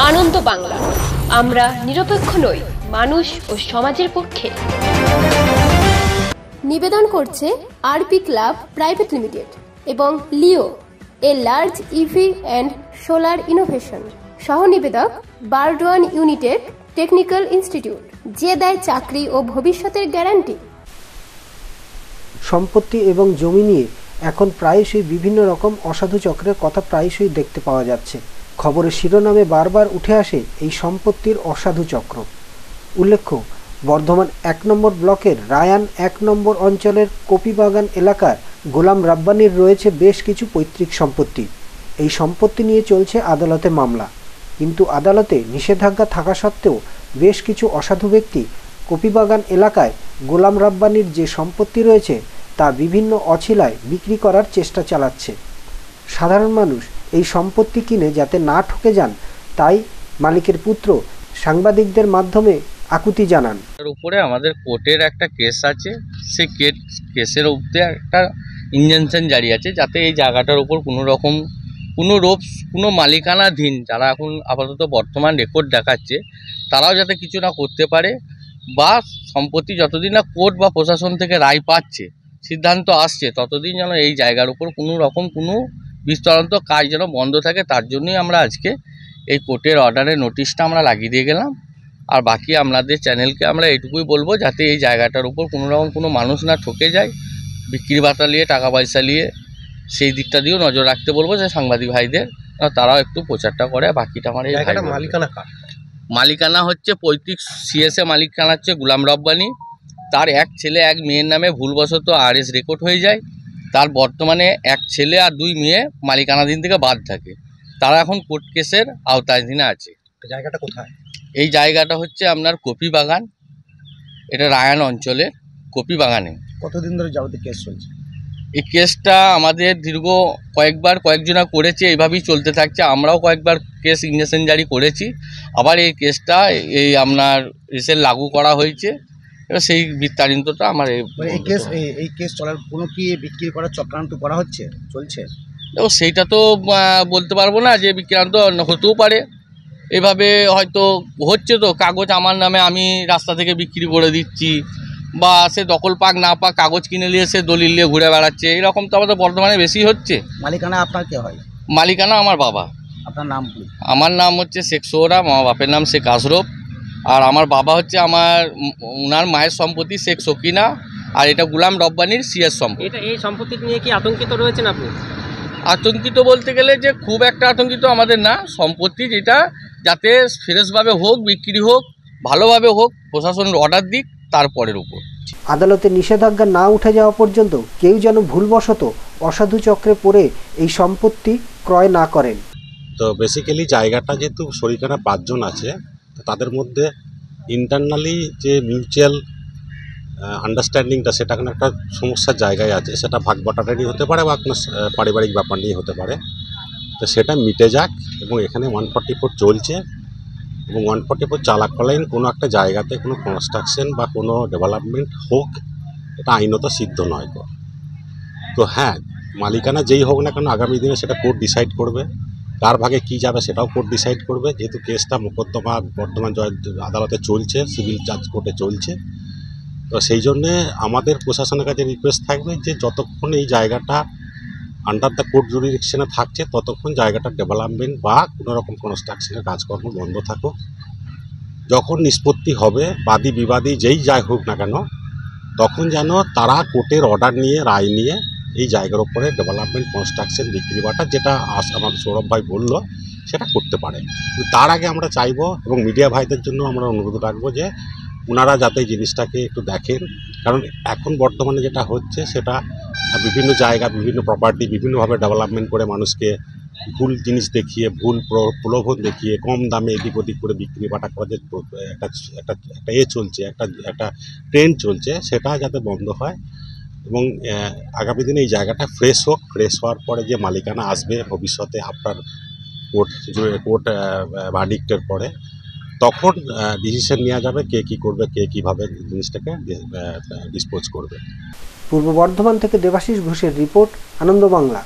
আনন্দ বাংলা, আমরা নিরপেক্ষ নই, মানুষ ও সমাজের পক্ষে। নিবেদন করছে আরপি ক্লাব প্রাইভেট লিমিটেড এবং Leo, a large EV and solar innovation. সহ নিবেদক বারডোয়ান ইউনিটেক টেকনিক্যাল ইনস্টিটিউট, যে দেয় চাকরি ও ভবিষ্যতের গ্যারান্টি। সম্পত্তি এবং জমি নিয়ে এখন প্রায়শই বিভিন্ন রকম অসাধু চক্রের কথা প্রায়শই দেখতে পাওয়া যাচ্ছে। খবরের শিরোনামে বারবার উঠে আসে এই সম্পত্তির অসাধু চক্র। উল্লেখ্য, বর্ধমান ১ নম্বর ব্লকের রায়ান ১ নম্বর অঞ্চলের কপিবাগান এলাকার গোলাম রাব্বানির রয়েছে বেশ কিছু পৈতৃক সম্পত্তি। এই সম্পত্তি নিয়ে চলছে আদালতে মামলা, কিন্তু আদালতে নিষেধাজ্ঞা থাকা সত্ত্বেও বেশ কিছু অসাধু ব্যক্তি কপিবাগান এলাকায় গোলাম রাব্বানির যে সম্পত্তি রয়েছে তা বিভিন্ন অছিলায় বিক্রি করার চেষ্টা চালাচ্ছে। সাধারণ মানুষ এই সম্পত্তি কিনে যাতে না ঠকে যান, তাই মালিকের পুত্র সাংবাদিকদের মাধ্যমে আকুতি জানান। তার উপরে আমাদের কোর্টের একটা কেস আছে, সেই কেসের উপরে একটা ইনজাংশন জারি আছে যাতে এই জায়গাটার উপর কোনো মালিকানাধীন যারা এখন আপাতত বর্তমান রেকর্ড দেখাচ্ছে তারাও যাতে কিছু না করতে পারে, বা সম্পত্তি যতদিন না কোর্ট বা প্রশাসন থেকে রায় পাচ্ছে, সিদ্ধান্ত আসছে, ততদিন যেন এই জায়গার উপর কোনো বিস্তারিত কাজ যেন বন্ধ থাকে। তার জন্যই আমরা আজকে এই কোর্টের অর্ডারের নোটিশটা আমরা লাগিয়ে দিয়ে গেলাম। আর বাকি আপনাদের চ্যানেলকে আমরা এটুকুই বলবো যাতে এই জায়গাটার উপর কোনো মানুষ না ঠকে যায়, বিক্রি বাটা নিয়ে টাকা পয়সা নিয়ে, সেই দিকটা দিয়েও নজর রাখতে বলবো যে সাংবাদিক ভাইদের, তারাও একটু প্রচারটা করে। বাকিটা আমার এই মালিকানা হচ্ছে পৈতৃক সিএসএ মালিকানা হচ্ছে গোলাম রব্বানি। তার এক ছেলে এক মেয়ের নামে ভুলবশত আরএস রেকর্ড হয়ে যায়। তার বর্তমানে এক ছেলে আর 2 মেয়ে মালিকানাধীন থেকে বাদ থাকে, তারা এখন কোর্ট কেসের আওতাধীনে আছে। জায়গাটা কোথায়? এই জায়গাটা হচ্ছে আপনার কপিবাগান, এটা রায়ান অঞ্চলের কপিবাগানে। কতদিন ধরে যাবতীয় কেস চলছে? এই কেসটা আমাদের দীর্ঘ কয়েকজনা করেছে, এইভাবেই চলতে থাকছে। আমরাও কয়েকবার কেস ইনজাংশন জারি করেছি, আবার এই কেসটা আপনার রিসেন্ট লাগু করা হয়েছে। এবার সেই বিস্তারিতটা আমার এই কেস চলার কোনো কি বিক্রি করার চক্রান্ত করা চলছে? দেখো, সেইটা তো বলতে পারবো না, যে বিক্রান্ত হতেও পারে, এভাবে হয়তো হচ্ছে। তো কাগজ আমার নামে আমি রাস্তা থেকে বিক্রি করে দিচ্ছি, বা সে দখল পাক না পাক কাগজ কিনে নিয়ে সে দলিল নিয়ে ঘুরে বেড়াচ্ছে, এরকম তো আমাদের বর্তমানে বেশি হচ্ছে। মালিকানা আপনার কে হয়? মালিকানা আমার বাবা। আপনার নাম কি? আমার নাম হচ্ছে শেখ সোহরাব, আমার বাপের নাম শেখ আশরফ, আর আমার বাবা হচ্ছে ওনার মায়ের সম্পত্তি শেখ সকিনা, আর এটা গোলাম রব্বানির সিএস সম্পত্তি। এই সম্পত্তি নিয়ে কি আতঙ্কিত রয়েছেন আপনি? আতঙ্কিত বলতে গেলে যে খুব একটা আতঙ্কিত আমাদের না। সম্পত্তি যেটা যাতে ফ্রেশভাবে হোক, বিক্রি হোক, ভালোভাবে হোক, প্রশাসনের অর্ডার দিক তারপরের উপর। আদালতে নিষেধাজ্ঞা না উঠে যাওয়া পর্যন্ত কেউ যেন ভুলবশত অসাধু চক্রে পড়ে এই সম্পত্তি ক্রয় না করেন। তো বেসিক্যালি জায়গাটা যেহেতু শরিকানা 5 জন আছে, তাদের মধ্যে ইন্টারনালি যে মিউচুয়াল আন্ডারস্ট্যান্ডিংটা সেটা কোনো একটা সমস্যার জায়গায় আছে। সেটা ভাগ বাটাটা নিয়ে হতে পারে বা কোনো পারিবারিক ব্যাপার নিয়ে হতে পারে। তো সেটা মিটে যাক, এবং এখানে 144 চলছে, এবং 144 চালাকালীন কোনো একটা জায়গাতে কোনো কনস্ট্রাকশন বা কোনো ডেভেলপমেন্ট হোক, এটা আইনত সিদ্ধ নয়। তো হ্যাঁ, মালিকানা যেই হোক না কেন, আগামী দিনে সেটা কোর্ট ডিসাইড করবে। কার ভাগে কী যাবে সেটাও কোর্ট ডিসাইড করবে। যেহেতু কেসটা মোকদ্দমা বর্তমান আদালতে চলছে, সিভিল জাজ কোর্টে চলছে, তো সেই জন্যে আমাদের প্রশাসনের কাছে রিকোয়েস্ট থাকবে যে যতক্ষণ এই জায়গাটা আন্ডার দ্য কোর্ট জুরিডিকশনে থাকছে, ততক্ষণ জায়গাটার ডেভেলপমেন্ট বা কোনো রকম কনস্ট্রাকশনের কাজকর্ম বন্ধ থাকুক। যখন নিষ্পত্তি হবে, বাদী বিবাদী যেই যাই হোক না কেন, তখন যেন তারা কোর্টের অর্ডার নিয়ে, রায় নিয়ে এই জায়গার উপরে ডেভেলপমেন্ট, কনস্ট্রাকশন, বিক্রি বাটা, যেটা আমাদের সৌরভ ভাই বললো, সেটা করতে পারে। তার আগে আমরা চাইবো, এবং মিডিয়া ভাইদের জন্য আমরা অনুরোধ রাখবো যে ওনারা যাতে এই জিনিসটাকে একটু দেখেন। কারণ এখন বর্তমানে যেটা হচ্ছে, সেটা বিভিন্ন জায়গা, বিভিন্ন প্রপার্টি বিভিন্নভাবে ডেভেলপমেন্ট করে মানুষকে ভুল জিনিস দেখিয়ে, ভুল প্রলোভন দেখিয়ে, কম দামে এদিক ওদিক করে বিক্রি বাটা করা, যে একটা চলছে, একটা ট্রেন্ড চলছে, সেটা যাতে বন্ধ হয়। এবং আগামী দিনে এই জায়গাটা ফ্রেশ হোক। ফ্রেশ হওয়ার পরে যে মালিকানা আসবে ভবিষ্যতে আপনার কোর্ট ভার্ডিক্টের পরে, তখন ডিসিশন নেওয়া যাবে কে কী করবে, কে কীভাবে জিনিসটাকে ডিসপোজ করবে। পূর্ব বর্ধমান থেকে দেবাশিস ঘোষের রিপোর্ট, আনন্দ বাংলা।